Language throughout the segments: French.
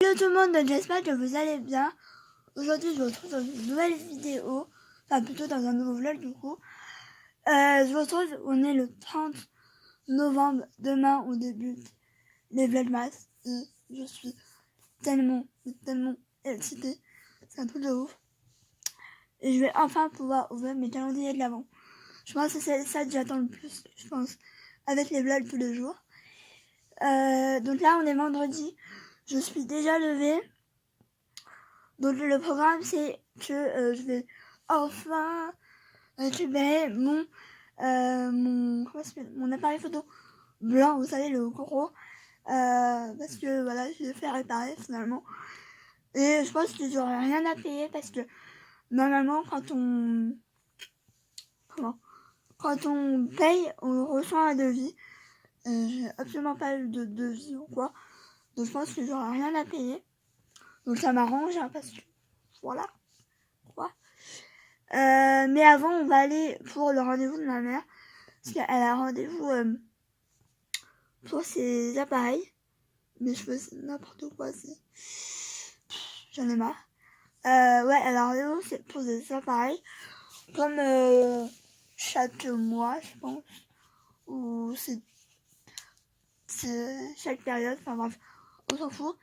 Hello tout le monde, j'espère que vous allez bien. Aujourd'hui je vous retrouve dans une nouvelle vidéo, enfin plutôt dans un nouveau vlog du coup. Je vous retrouve, on est le 30 novembre, demain on débute les vlogmas. Je suis tellement excitée, c'est un truc de ouf. Et je vais enfin pouvoir ouvrir mes calendriers de l'avant. Je pense que c'est ça que j'attends le plus, je pense, avec les vlogs tous les jours. Donc là on est vendredi, je suis déjà levée. Donc le programme c'est que je vais enfin récupérer mon appareil photo blanc, vous savez, le gros, parce que voilà, je vais faire réparer finalement. Et je pense que j'aurai rien à payer parce que normalement quand on paye, on reçoit un devis. J'ai absolument pas eu de devis ou quoi, donc je pense que j'aurai rien à payer. Donc ça m'arrange hein, parce que voilà quoi. Mais avant, on va aller pour le rendez-vous de ma mère. Parce qu'elle a rendez-vous pour ses appareils. Mes cheveux, c'est n'importe quoi. J'en ai marre. Ouais, elle a rendez-vous pour ses appareils. Comme chaque mois, je pense. Ou c'est chaque période. Enfin bref, on s'en fout.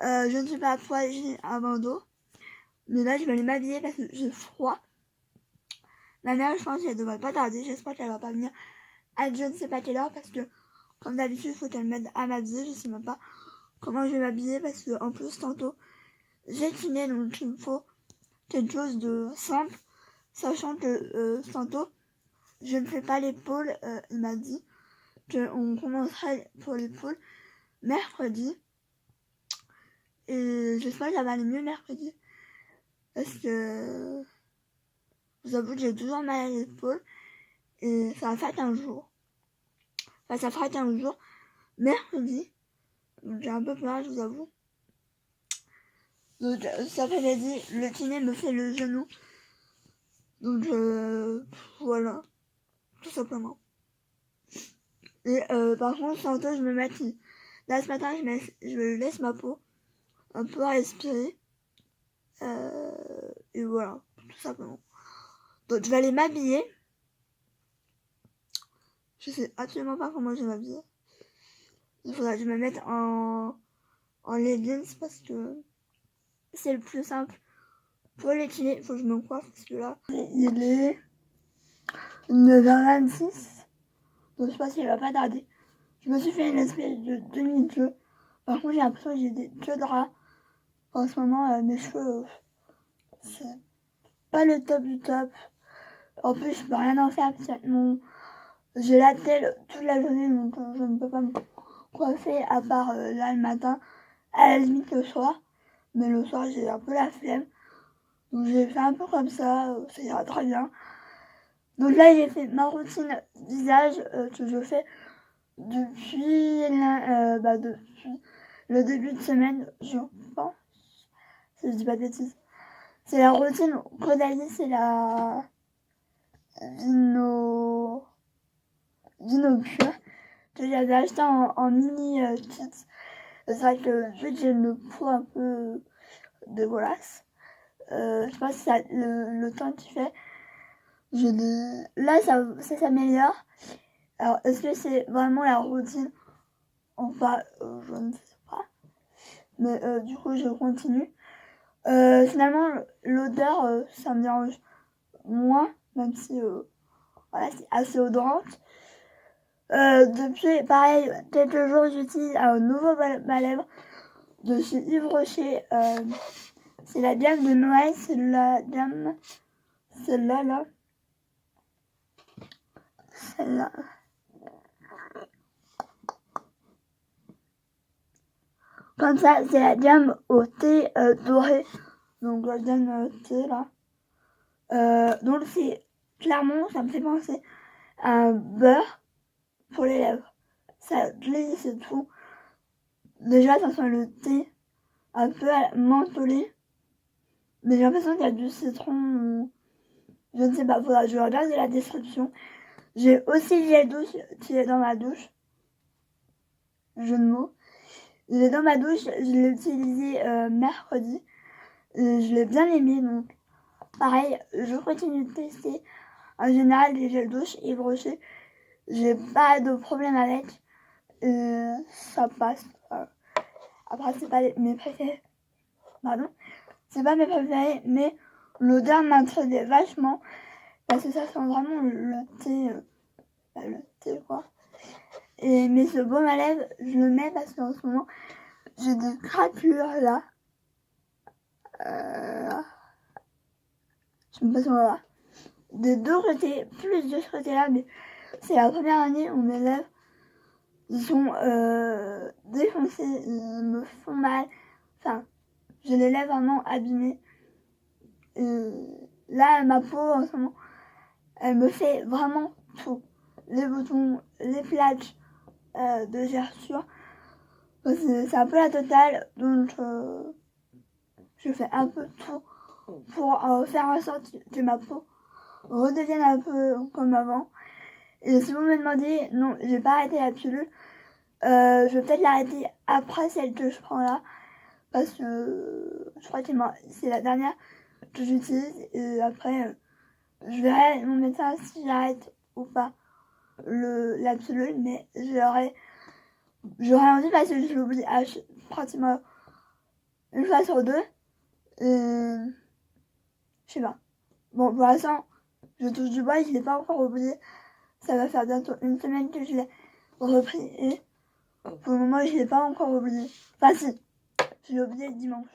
Je ne sais pas pourquoi j'ai un bandeau. Mais là, je vais aller m'habiller parce que j'ai froid. Ma mère, je pense qu'elle devrait pas tarder. J'espère qu'elle va pas venir à je ne sais pas quelle heure parce que, comme d'habitude, il faut qu'elle m'aide à m'habiller. Je sais même pas comment je vais m'habiller parce que, en plus, tantôt, j'ai kiné donc il me faut quelque chose de simple. Sachant que, tantôt, je ne fais pas l'épaule. Il m'a dit qu'on commencerait pour l'épaule mercredi. Et j'espère que ça va aller mieux mercredi. Parce que, je vous avoue que j'ai toujours mal à l'épaule. Et ça va faire 15 jours. Enfin, ça fera 15 jours. Mercredi. Donc j'ai un peu peur, je vous avoue. Donc ça fait dit, le kiné me fait le genou. Donc voilà. Tout simplement. Et par contre, tantôt je me maquille. Là ce matin, je laisse ma peau un peu respirer. Et voilà. Tout simplement. Donc je vais aller m'habiller. Je sais absolument pas comment je vais m'habiller. Il faudra que je me mette en leggings parce que c'est le plus simple. Pour les kinés, il faut que je me coiffe parce que là, il est 9h26. Donc je pense qu'il va pas tarder. Je me suis fait une espèce de demi-queue. Par contre, j'ai l'impression que j'ai des queues de rat. En ce moment, mes cheveux, c'est pas le top du top. En plus, je peux rien en faire parce que j'ai la tête toute la journée, donc je ne peux pas me coiffer à part là le matin, à la limite le soir. Mais le soir, j'ai un peu la flemme. Donc j'ai fait un peu comme ça ira très bien. Donc là, j'ai fait ma routine visage que je fais depuis, depuis le début de semaine, je pense, si je dis pas de bêtises. C'est la routine Caudalie, c'est la Vino Pure que j'avais acheté en mini kit. C'est vrai que vu que j'ai le peau un peu dégueulasse, je sais pas si ça, le temps qu'il fait, là ça s'améliore. Alors est-ce que c'est vraiment la routine? Enfin, je ne sais pas. Mais du coup, je continue. Finalement, l'odeur, ça me dérange moins, même si voilà, c'est assez odorante. Depuis, pareil, quelques jours, j'utilise un nouveau balai à lèvres de chez Yves Rocher. C'est la gamme de Noël, c'est la gamme, celle-là, là. Celle-là. Comme ça, c'est la gamme au thé doré. Donc la gamme thé, là. Donc c'est clairement, ça me fait penser à un beurre pour les lèvres. Ça glisse et tout. Déjà, ça sent le thé un peu mentholé. Mais j'ai l'impression qu'il y a du citron. Je ne sais pas, faudra que je regarde la description. J'ai aussi le gel douche qui est dans ma douche. Jeu de mots. Il est dans ma douche, je l'ai utilisé mercredi. Je l'ai bien aimé, donc pareil, je continue de tester. En général, les gels douche et brochés, j'ai pas de problème avec. Ça passe. Après, c'est pas mes préférés. Pardon. C'est pas mes préférés, mais l'odeur m'intriguait vachement. Parce que ça sent vraiment le thé. Le thé, quoi. Mais ce baume à lèvres, je le mets parce qu'en ce moment, j'ai des craquelures là. Je me passe en là. Des deux côtés, plus de ce côté-là, mais c'est la première année où mes lèvres sont défoncées, ils me font mal. Enfin, j'ai les lèvres vraiment abîmées. Là, ma peau en ce moment, elle me fait vraiment tout. Les boutons, les plaques de gerçure. C'est un peu la totale, donc je fais un peu tout pour faire en sorte que ma peau redevienne un peu comme avant. Et si vous me demandez, non, je vais pas arrêter la pilule. Je vais peut-être l'arrêter après celle que je prends là. Parce que je crois que c'est la dernière que j'utilise. Et après, je verrai mon médecin si j'arrête ou pas la pilule. Mais j'aurais envie parce que je l'oublie pratiquement une fois sur deux. Je sais pas. Bon, pour l'instant, je touche du bois, je l'ai pas encore oublié. Ça va faire bientôt une semaine que je l'ai repris et pour le moment, je l'ai pas encore oublié. Enfin si, je l'ai oublié le dimanche.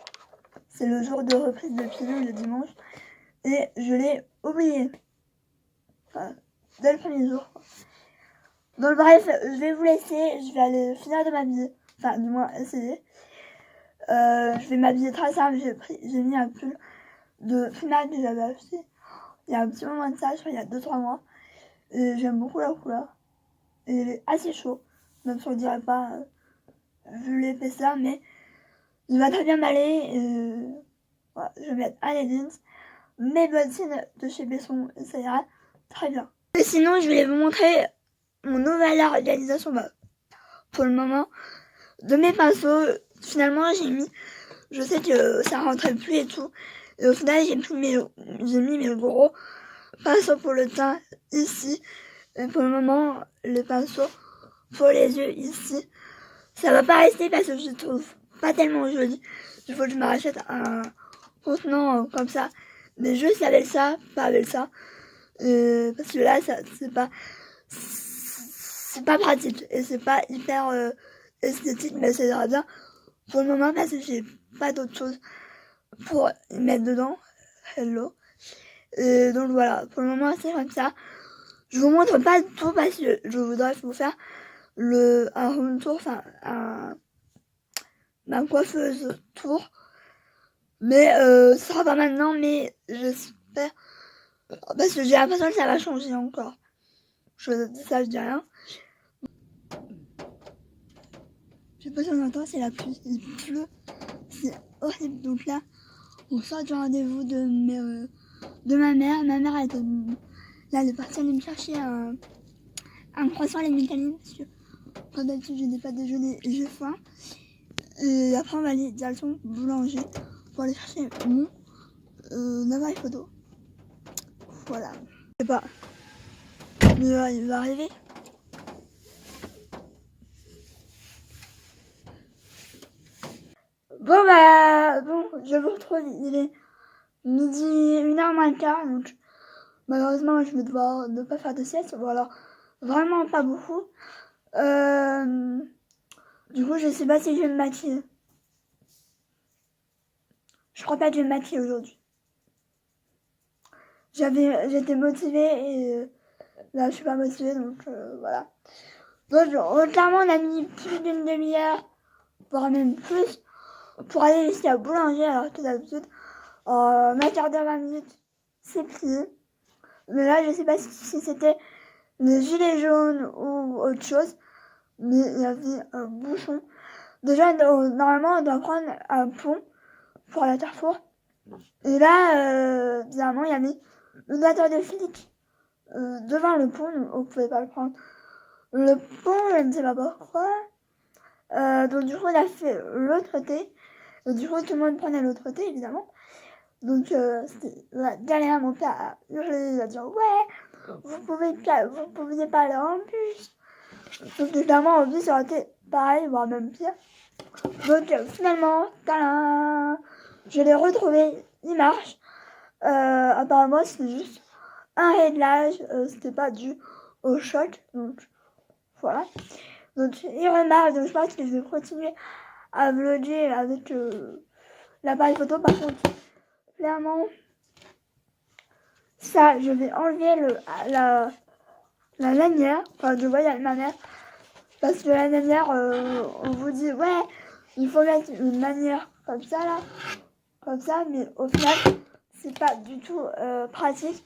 C'est le jour de reprise de pilule, le dimanche. Et je l'ai oublié. Enfin, dès le premier jour. Donc bref, je vais vous laisser. Je vais aller finir de m'habiller. Enfin, du moins, essayer. Je vais m'habiller très simple. J'ai mis un pull de finale que j'avais acheté il y a un petit moment de ça, je crois il y a 2-3 mois. Et j'aime beaucoup la couleur. Et il est assez chaud. Même si on dirait pas vu l'épaisseur, mais il va très bien m'aller. Voilà, je vais mettre un leggings, mes bottines de chez Besson, et ça ira très bien. Et sinon, je vais vous montrer mon nouvelle organisation pour le moment de mes pinceaux. Finalement, je sais que ça rentrait plus et tout. Et au final, j'ai mis mes gros pinceaux pour le teint ici. Et pour le moment, le pinceau pour les yeux ici. Ça va pas rester parce que je trouve pas tellement joli. Il faut que je me rachète un contenant comme ça. Mais juste avec ça, pas avec ça. Parce que là, c'est pas pratique. Et c'est pas hyper esthétique, mais ça ira bien pour le moment parce que j'ai pas d'autre chose pour mettre dedans. Hello. Donc voilà, pour le moment, c'est comme ça. Je vous montre pas tout parce que je voudrais vous faire un room tour, enfin ma coiffeuse tour. Mais ce sera pas maintenant, mais j'espère. Parce que j'ai l'impression que ça va changer encore. Je dis ça, je dis rien. Je sais pas si on entend, c'est la pluie. Il pleut. C'est horrible. Donc là, on sort du rendez-vous de ma mère. Ma mère, elle est partie aller me chercher un croissant à la Micaline. Parce que quand d'habitude, je n'ai pas déjeuné et j'ai faim. Et après, on va aller direction boulanger pour aller chercher mon appareil photo. Voilà. Je sais pas. Mais il va arriver. Bon, je vous retrouve. Il est midi 1h moins le quart. Donc, malheureusement, je vais devoir ne pas faire de sieste. Ou alors, vraiment pas beaucoup. Du coup, je sais pas si je vais me maquiller. Je crois pas que je vais me maquiller aujourd'hui. J'étais motivée et là, je suis pas motivée, donc voilà. Donc, clairement, on a mis plus d'une demi-heure, voire même plus, pour aller jusqu'à boulanger, alors que d'habitude, un quart d'heure, 20 minutes, c'est plié. Mais là, je sais pas si c'était les gilets jaunes ou autre chose, mais il y avait un bouchon. Déjà, normalement, on doit prendre un pont pour aller à Carrefour. Et là, bizarrement, il y avait une voiture de flics devant le pont, on pouvait pas le prendre. Le pont, je ne sais pas pourquoi. Donc du coup on a fait l'autre thé. Donc du coup tout le monde prenait l'autre thé évidemment. Donc derrière mon père a hurlé, il a dit ouais, vous pouviez pas aller en bus. Donc évidemment en bus ça aurait été pareil, voire même pire. Donc finalement, tadam, je l'ai retrouvé, il marche. Apparemment c'était juste un réglage, c'était pas dû au choc. Donc voilà. Donc il remarque, donc je pense que je vais continuer à vlogger avec l'appareil photo. Par contre, clairement, ça, je vais enlever la lanière. Enfin, je vois ma mère. Parce que la lanière, on vous dit, ouais, il faut mettre une lanière comme ça, là. Comme ça, mais au final, c'est pas du tout pratique.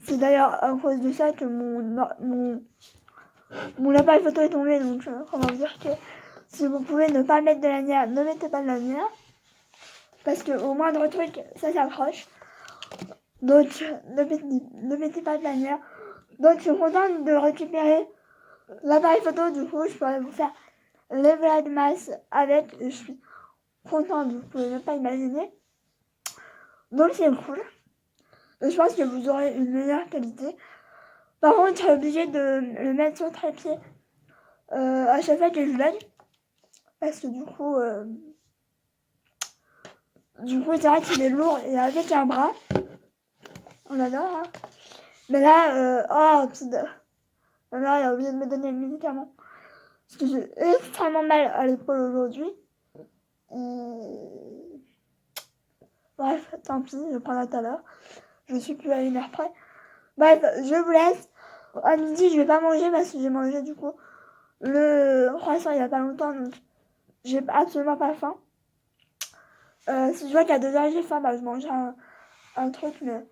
C'est d'ailleurs à cause de ça que mon appareil photo est tombé. Donc, comment dire que si vous pouvez ne pas mettre de lanière, ne mettez pas de lanière. Parce que au moindre truc, ça s'accroche. Donc, ne mettez pas de lanière. Donc, je suis contente de récupérer l'appareil photo. Du coup, je pourrais vous faire les vlogs masse avec. Je suis contente, vous pouvez même pas imaginer. Donc, c'est cool. Je pense que vous aurez une meilleure qualité. Par contre, je suis obligée de le mettre sur trépied à chaque fois que je vlog. Parce que du coup, c'est vrai qu'il est lourd et avec un bras. On adore, hein. Mais là, ma mère a oublié de me donner le médicament. Parce que j'ai extrêmement mal à l'épaule aujourd'hui. Bref, tant pis, je prendrai tout à l'heure. Je suis plus à 1 heure près. Bref, je vous laisse. À midi, je vais pas manger parce que j'ai mangé du coup le croissant il y a pas longtemps. Donc, j'ai absolument pas faim. Si je vois qu'à 2 heures j'ai faim, bah, je mangerai un truc. Mais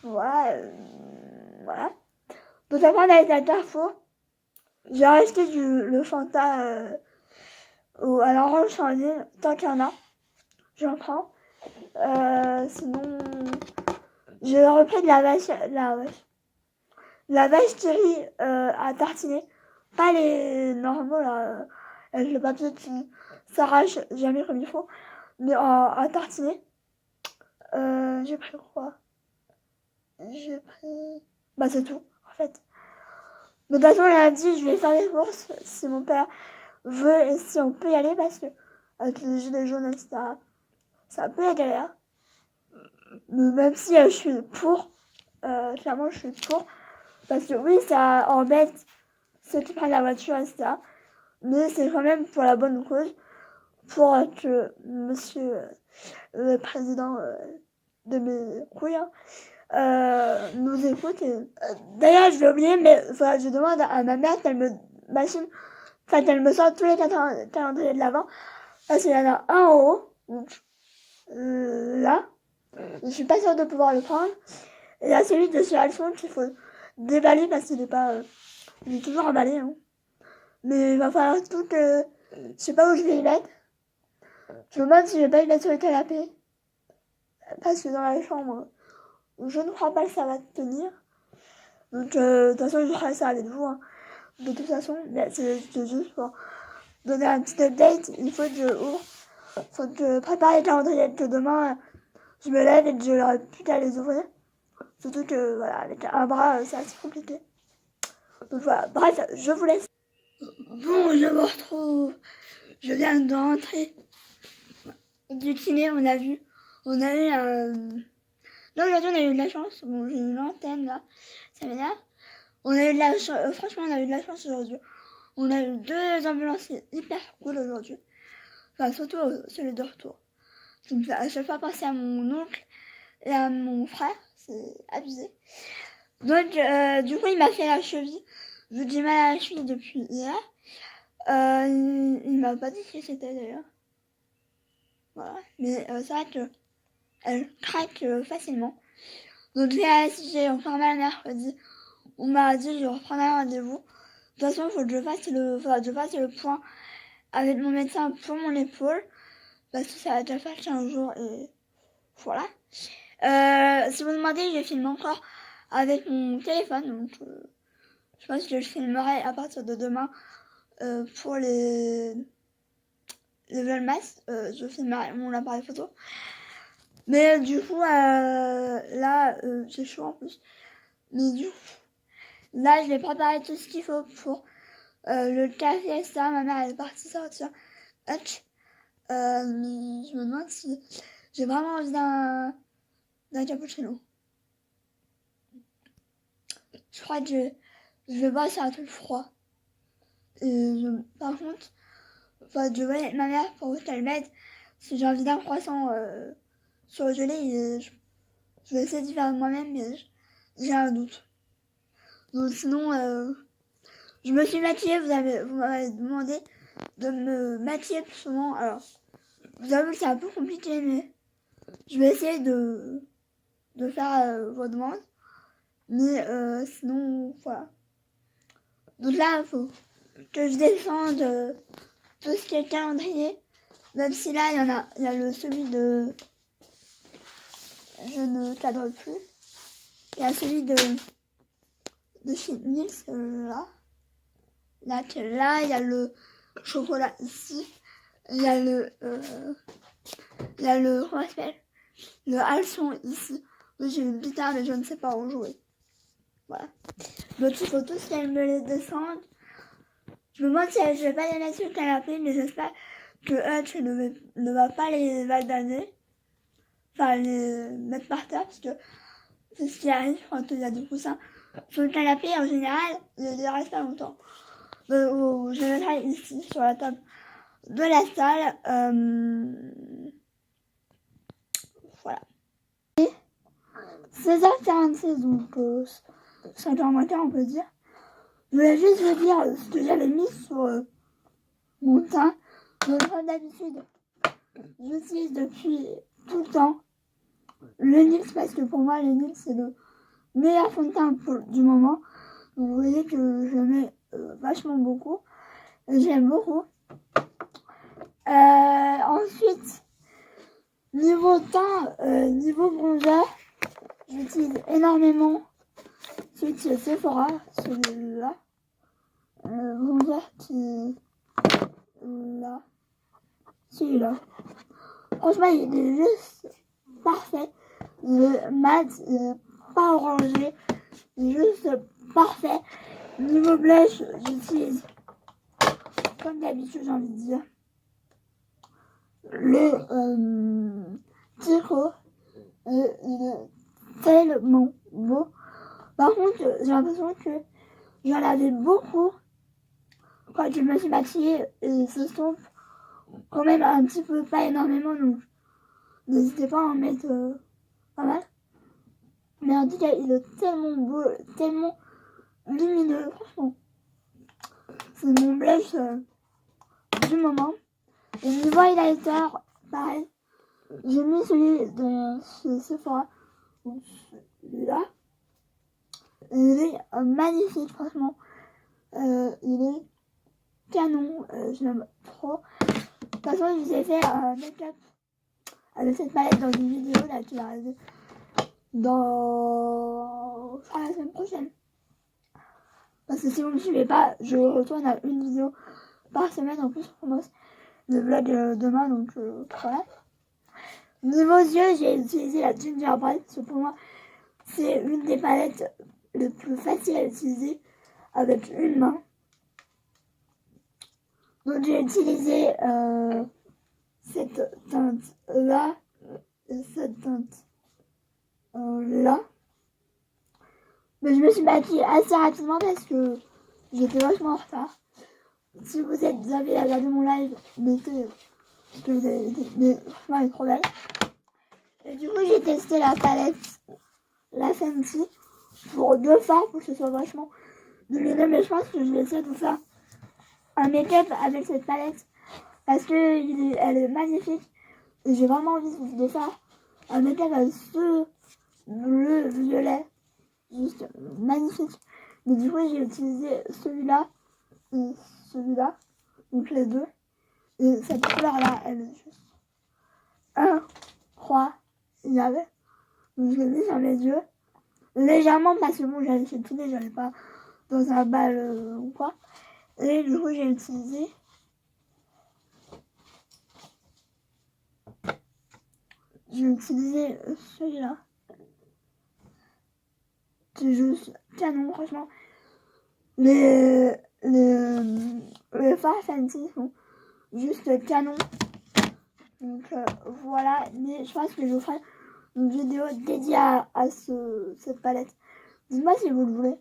voilà. Voilà. Donc après, on a été à Carrefour. J'ai acheté le Fanta à l'orange changé, tant qu'il y en a. J'en prends. Sinon, j'ai repris de la vache qui rit à tartiner. Pas les normaux là, avec le papier qui s'arrache jamais comme il faut. Mais à tartiner. J'ai pris quoi? J'ai pris... Bah c'est tout, en fait. De toute façon, lundi, je vais faire les courses si mon père veut et si on peut y aller parce que avec les gilets jaunes, etc., c'est un peu la galère. Mais même si je suis pour, clairement, je suis pour. Parce que oui, ça embête ceux qui prennent la voiture, etc. Mais c'est quand même pour la bonne cause. Pour que monsieur le président de mes couilles nous écoute. D'ailleurs, je vais oublier, mais je demande à ma mère qu'elle me qu'elle me sorte tous les calendriers de l'avant. Parce qu'il y en a un en haut. Donc, là. Je suis pas sûre de pouvoir le prendre. Et là, celui de chez Alphonse qu'il faut déballer parce qu'il est pas... il est toujours emballé. Hein. Mais il va falloir tout que... Je sais pas où je vais y mettre. Je me demande si je vais pas y mettre sur le canapé. Parce que dans la chambre, je ne crois pas que ça va tenir. Donc, de toute façon, je ferai ça avec vous. Hein. De toute façon, c'est juste pour donner un petit update. Il faut que je ouvre. Faut que je prépare les calendriers que demain, je me lève et que je n'aurai plus qu'à les ouvrir. Surtout que, voilà, avec un bras, c'est assez compliqué. Donc voilà, bref, je vous laisse. Bon, je me retrouve. Je viens de rentrer du kiné, on a vu. On a eu un... Là, aujourd'hui, on a eu de la chance. Bon, j'ai une antenne, là. Ça m'énerve. On a eu de la chance. Franchement, on a eu de la chance aujourd'hui. On a eu 2 ambulanciers hyper cool aujourd'hui. Enfin, surtout celui de retour. Donc, à chaque fois penser à mon oncle et à mon frère. C'est abusé. Donc, du coup, il m'a fait la cheville. J'ai du mal à la cheville depuis hier. Il m'a pas dit qui c'était d'ailleurs. Voilà. Mais c'est vrai que elle craque facilement. Donc, j'ai encore mal mercredi. On m'a dit que je reprendrai un rendez-vous. De toute façon, il faut que je fasse le point avec mon médecin pour mon épaule. Parce que ça va déjà faire 15 jours et voilà. Si vous demandez, je filme encore avec mon téléphone. Donc, je pense que je filmerai à partir de demain pour les Level Max, je fais mon appareil photo. Mais du coup, là, c'est chaud en plus. Mais du coup, là, je vais préparer tout ce qu'il faut pour le café, etc. Ma mère, elle est partie sortir. Hutch. Mais je me demande si j'ai vraiment envie d'un cappuccino. Je crois que je vais boire sur un truc froid. Par contre, je vais avec ma mère pour qu'elle m'aide. Si j'ai envie d'un croissant surgelé, je vais essayer d'y faire moi-même, mais j'ai un doute. Donc sinon, je me suis maquillée, vous m'avez demandé de me maquiller plus souvent. Alors, je vous avoue que c'est un peu compliqué, mais je vais essayer de faire vos demandes. Mais sinon, voilà. Donc là, il faut que je descende tout ce qui est calendrier. Même si là, il y a celui de... Je ne cadre plus. Il y a celui de chez Nils, là. Là, il y a le chocolat ici. Il y a comment ça s'appelle, le hameçon ici. J'ai une guitare, mais je ne sais pas où jouer. Voilà. Donc il faut tous qu'elle me les descende. Je me demande si je vais pas les mettre sur le canapé, mais j'espère que Hutch ne va pas les valider. Enfin, les mettre par terre, parce que c'est ce qui arrive quand il y a du coussins sur le canapé. En général, il reste pas longtemps. Je les mettrai ici, sur la table de la salle. Voilà. Et 16h46, donc 5h moins quart, on peut dire. Je voulais juste vous dire ce que j'avais mis sur mon teint. Donc, comme d'habitude, j'utilise depuis tout le temps le NYX, parce que pour moi, le NYX, c'est le meilleur fond de teint du moment. Donc, vous voyez que je mets vachement beaucoup. J'aime beaucoup. Ensuite, niveau teint, niveau bronzer, j'utilise énormément celui de chez Sephora, celui-là. Bronzer qui est là. Celui-là. Franchement, il est juste parfait. Le mat, pas orangé. Il est juste parfait. Niveau blush, j'utilise, comme d'habitude, j'ai envie de dire, le Kiko. Il est tellement beau. Par contre, j'ai l'impression que j'en avais beaucoup quand je me suis maquillée, et ce sont quand même un petit peu, pas énormément, donc n'hésitez pas à en mettre pas mal. Mais en tout cas, il est tellement beau, tellement lumineux, franchement. C'est mon blush du moment. Et niveau highlighter, pareil, j'ai mis celui de chez Sephora, donc celui-là. Il est magnifique, franchement. Il est canon, je l'aime trop. De toute façon, je vous ai fait un make-up avec cette palette dans une vidéo là qui va arriver dans la semaine prochaine. Parce que si vous ne me suivez pas, je retourne à une vidéo par semaine. En plus, je commence le vlog demain, donc voilà. Niveau yeux, j'ai utilisé la Gingerbread, parce que pour moi, c'est une des palettes les plus faciles à utiliser avec une main. Donc j'ai utilisé cette teinte là et cette teinte là. Mais je me suis maquillée assez rapidement parce que j'étais vachement en retard. Si vous avez regardé mon live, mettez que vous avez été, mais franchement elle est trop belle. Et du coup j'ai testé la palette, la Fenty, pour 2 fois pour que ce soit vachement lumineux. Mais je pense que je vais essayer de faire un make-up avec cette palette parce que elle est magnifique. Et j'ai vraiment envie de faire un make-up avec ce bleu violet, juste magnifique. Mais du coup j'ai utilisé celui-là et celui-là, donc les deux. Et cette couleur là, elle est juste incroyable. Donc je l'ai mis sur mes yeux légèrement parce que bon, j'allais chez Touné, j'allais pas dans un bal ou quoi. Et du coup j'ai utilisé j'ai utilisé celui-là. C'est juste canon, franchement. Les fards Fenty sont juste canon. Donc voilà, mais je pense que je ferai une vidéo dédiée à cette palette. Dites-moi si vous le voulez.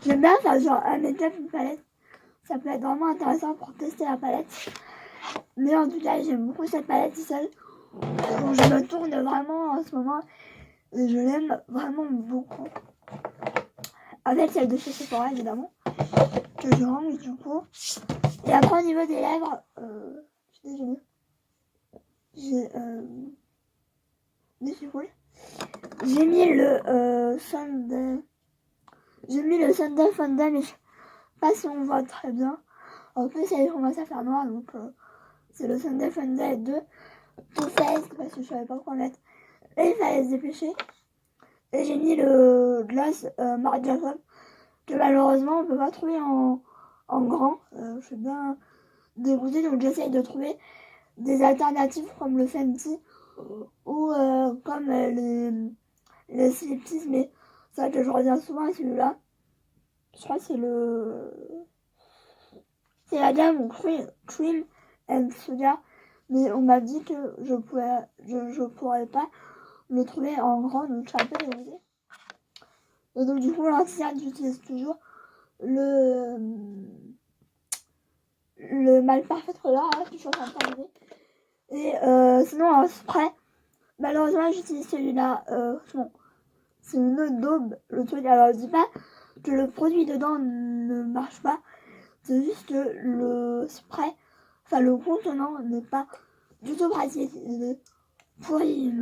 J'aime bien faire genre un make-up, une palette. Ça peut être vraiment intéressant pour tester la palette. Mais en tout cas, j'aime beaucoup cette palette seule. Donc je me tourne vraiment en ce moment. Et je l'aime vraiment beaucoup. Avec celle de chez Sephora, évidemment. Que je range du coup. Et après, au niveau des lèvres, je suis désolée. J'ai mis le Sunday. J'ai mis le Sunday Funda, mais je sais pas si on voit très bien. En plus, il commence à faire noir, donc c'est le Sunday Funda 2 Too Faced, parce que je savais pas quoi mettre. Et il fallait se dépêcher. Et j'ai mis le gloss Marc Jacob, que malheureusement on peut pas trouver en grand. Je suis bien dégoûtée, donc j'essaye de trouver des alternatives comme le Fenty ou comme les Sliptease, mais c'est vrai que je reviens souvent à celui-là. Je crois que c'est la gamme Cream and Sugar, mais on m'a dit que je pourrais pas le trouver en grand, donc je suis un peu dégoûtée. Et donc du coup l'anti-cerne, j'utilise toujours le Mal Parfait Color, là, que je suis en train d'arriver. Et sinon en spray, malheureusement j'utilise celui-là. Non, c'est une autre daube, le truc. Alors je dis pas que le produit dedans ne marche pas, c'est juste que le spray, enfin le contenant n'est pas du tout pratique. Il est pourri,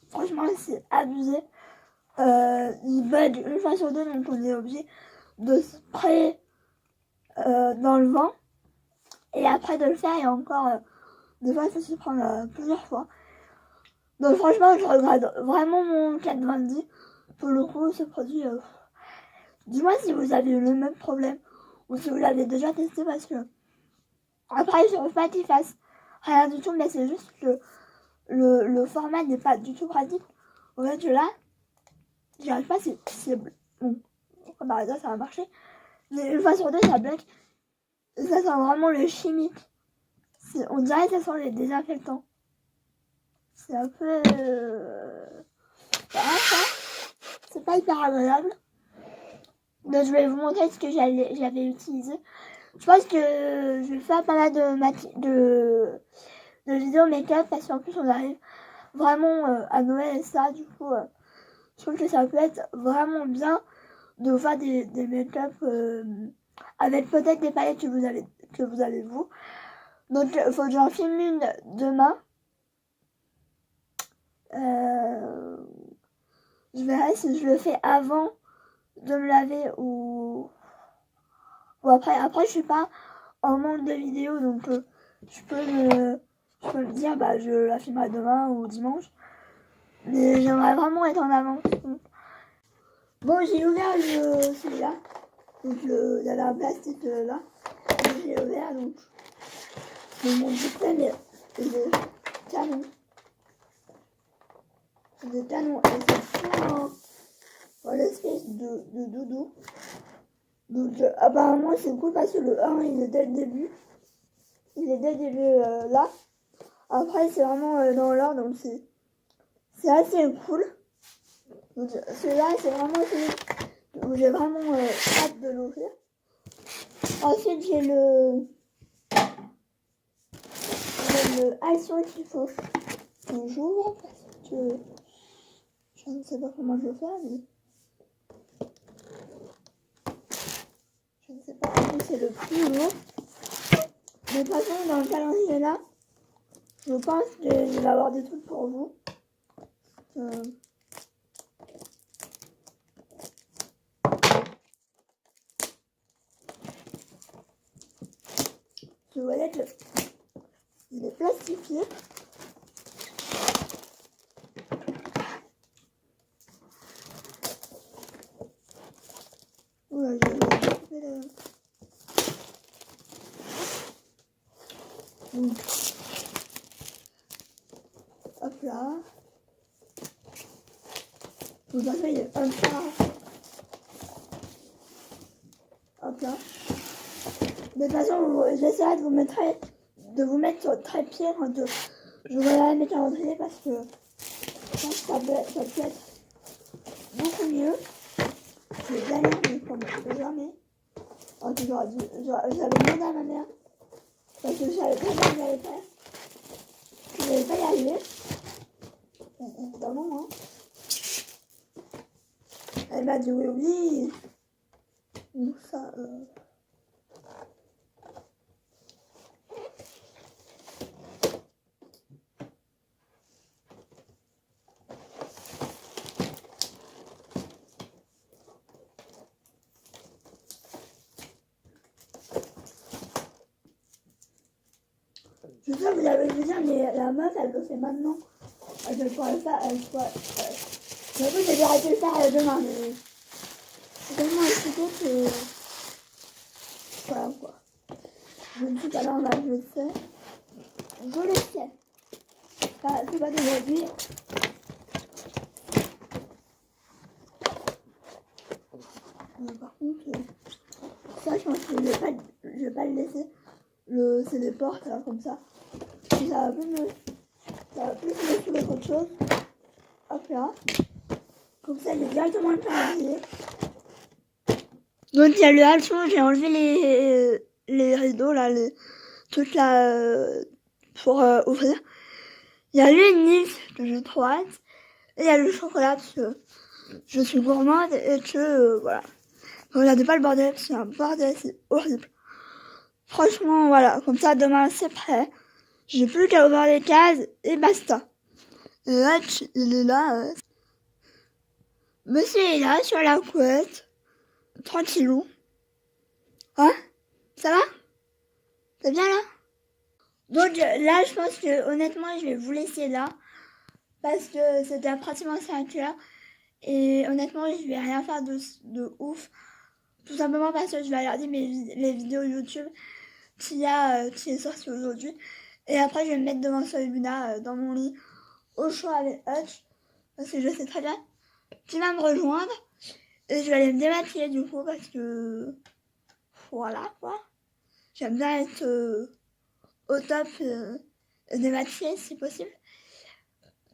franchement c'est abusé. Il bug une fois sur deux, donc on est obligé de sprayer dans le vent et après de le faire, et encore des fois ça se prend plusieurs fois. Donc franchement je regrette vraiment mon 420. Pour le coup ce produit, dis-moi si vous avez eu le même problème ou si vous l'avez déjà testé, parce que après je ne veux pas qu'il fasse rien du tout, mais c'est juste que le format n'est pas du tout pratique. En fait là j'y arrive pas, c'est bon, comme par hasard ça va marcher, mais une fois sur deux ça bloque. Ça sent vraiment le chimique. On dirait que ça sent les désinfectants. C'est un peu c'est pas hyper agréable. Donc je vais vous montrer ce que j'avais utilisé. Je pense que je vais faire pas mal de vidéos make-up, parce qu'en plus on arrive vraiment à Noël et ça, du coup je trouve que ça peut être vraiment bien de faire des make-up avec peut-être des palettes que vous avez vous. Donc il faut que j'en filme une demain. Je verrai si je le fais avant de me laver ou après. Après je suis pas en manque de vidéos, donc je peux me dire bah je la filmerai demain ou dimanche. Mais j'aimerais vraiment être en avance. Bon, j'ai ouvert celui-là. Donc il y avait un plastique là. J'ai ouvert, donc mon système est canon. C'est des canons et c'est plein l'espèce de doudou. Donc apparemment c'est cool parce que le 1 il est dès le début. Il est dès le début là. Après c'est vraiment dans l'ordre, donc c'est assez cool. Donc celui-là c'est vraiment celui où j'ai vraiment hâte de l'ouvrir. Ensuite j'ai le action qu'il faut que j'ouvre parce que je ne sais pas comment je vais faire, mais je ne sais pas. C'est le plus lourd. De toute façon, dans le calendrier là, je pense qu'il va y avoir des trucs pour vous. Je voyais qu'il est plastifié. Oula, j'ai coupé le... Donc, hop là. De toute façon, il est hop là. Hop là. De toute façon, j'essaierai de vous mettre sur le trépied quand je vais mes calendriers parce que je pense que ça peut être beaucoup mieux. J'ai galéré, mais comme jamais. En tout cas, j'avais demandé à ma mère parce que je savais pas comment j'allais faire. Je n'allais pas y arriver. Évidemment, hein. Elle m'a dit oui, oui. Donc ça, je sais que vous avez vu ça, mais la meuf, elle le fait maintenant. Elle pourrait le faire, j'avoue, j'ai dû arrêter de le faire demain, mais c'est tellement excité que... Voilà, quoi. Je ne suis pas normale, je le sais. Je le sais. Enfin, c'est pas d'aujourd'hui. Par contre, ça, je pense que je vais pas le laisser. C'est des portes, là, comme ça. Et ça va plus me saouler qu'autre chose. Hop là. Comme ça, il est directement le calendrier. Donc, il y a le hameçon, j'ai enlevé les rideaux, là, les trucs là, pour ouvrir. Il y a l'unif que j'ai trop hâte. Et il y a le chocolat parce que je suis gourmande et que, voilà. Regardez pas le bordel, c'est un bordel, c'est horrible. Franchement, voilà, comme ça, demain, c'est prêt. J'ai plus qu'à ouvrir les cases et basta. Et là, il est là. Monsieur est là, sur la couette. Tranquillou. Hein? Ça va? T'es bien là? Donc là, je pense que honnêtement, je vais vous laisser là. Parce que c'était pratiquement 5 heures. Et honnêtement, je vais rien faire de ouf. Tout simplement parce que je vais regarder les vidéos YouTube qui est sorti aujourd'hui. Et après, je vais me mettre devant Soluna dans mon lit, au chaud avec Hutch. Parce que je sais très bien qu'il va me rejoindre. Et je vais aller me démaquiller du coup parce que... Voilà quoi. J'aime bien être au top démaquillée si possible.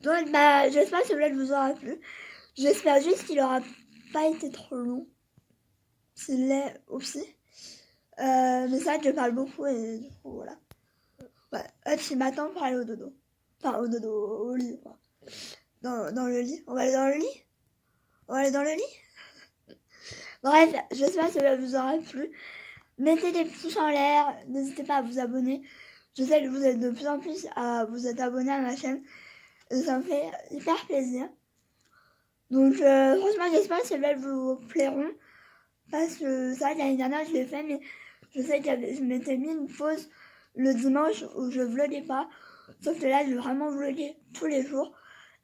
Donc bah, j'espère que ce vlog vous aura plu. J'espère juste qu'il aura pas été trop long. S'il l'est aussi. Mais ça, je parle beaucoup et du coup, voilà. Ouais, Hutch, il m'attend pour aller au dodo. Enfin, au dodo, au lit, quoi. Dans le lit. On va aller dans le lit? On va aller dans le lit? Bref, j'espère que ça vous aura plu. Mettez des pouces en l'air. N'hésitez pas à vous abonner. Je sais que vous êtes de plus en plus à vous être abonnés à ma chaîne. Et ça me fait hyper plaisir. Donc, franchement, j'espère que ces vlogs vous plairont. Parce que ça, l'année dernière, je l'ai fait, mais je sais que je m'étais mis une pause le dimanche où je vloguais pas. Sauf que là, je vais vraiment vloguer tous les jours.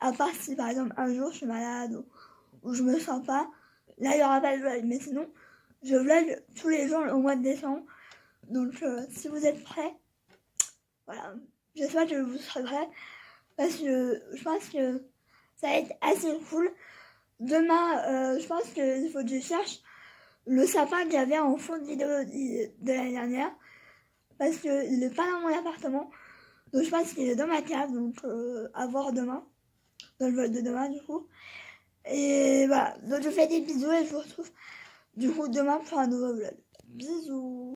À part si, par exemple, un jour, je suis malade ou je me sens pas. Là, il n'y aura pas de vlog. Mais sinon, je vlog tous les jours au mois de décembre. Donc, si vous êtes prêts, voilà. J'espère que vous serez prêts. Parce que je pense que ça va être assez cool. Demain, je pense qu'il faut que je cherche le sapin qu'il y avait en fond de vidéo de l'année dernière. Parce qu'il n'est pas dans mon appartement. Donc je pense qu'il est dans ma cave. Donc à voir demain. Dans le vlog de demain du coup. Et voilà. Donc je vous fais des bisous et je vous retrouve du coup demain pour un nouveau vlog. Bisous.